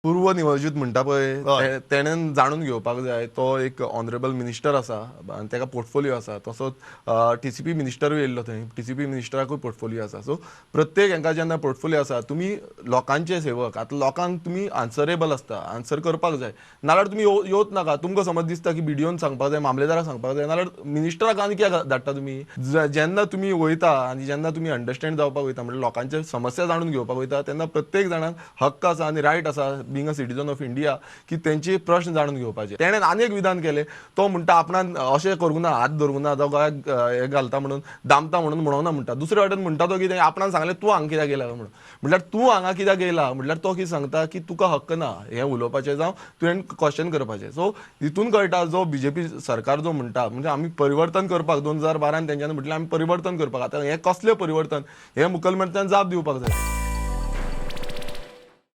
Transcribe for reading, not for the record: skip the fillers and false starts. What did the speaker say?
पूर्व नियोजित म्हणटा पळय हय. तेणेन जाणून घेवपाक जाय. तो एक ऑनरेबल मिनिस्टर आसा आनी ताका पोर्टफोलिओ आसा. तसोच टीसीपी मिनिस्टरूय येयल्लो थंय. टीसीपी मिनिस्टराकूय पोर्टफोलिओ आसा. सो प्रत्येक हांकां जेन्ना पोर्टफोलिओ आसा, तुमी लोकांचे सेवक. आतां लोकांक तुमी आन्सरेबल आसता, आन्सर करपाक जाय. नाल्यार तुमी येवच नाका. तुमकां समज दिसता की बीडीओन सांगपाक जाय, मामलेदाराक सांगपाक जाय, नाल्यार मिनिस्टराक आनी कित्याक धाडटा तुमी. जेन्ना तुमी वयता आनी जेन्ना तुमी अंडरस्टँड जावपाक वयता, म्हणजे लोकांचे समस्या जाणून घेवपाक वयता, तेन्ना प्रत्येक जाणांक हक्क आसा आनी रायट आसा being a citizen of India की तेंचे प्रश्न जाणून घेवपाचे. तेणें आनी एक विधान केलें. तो म्हणटा आपणान अशें करूंक ना, हात धरूंक ना, तो गोंयाक हे घालता म्हणून, दामता म्हणून म्हणोना म्हणटा. दुसरे वाटेन म्हणटा तो कितें, आपणान सांगलें तूं हांगा कित्याक येयला म्हणून. म्हटल्यार तूं हांगा कित्याक येयला म्हटल्यार तो कितें सांगता की तुका हक्क ना हें उलोवपाचें जावं तुवें क्वेश्चन करपाचें. सो हितून कळटा जो बीजेपी सरकार जो म्हणटा, म्हणजे आमी परिवर्तन करपाक 2012 तेंच्यांनी म्हटलें आमी परिवर्तन करपाक. आतां हें कसलें परिवर्तन, हें मुखेलमंत्र्यान जाप दिवपाक जाय.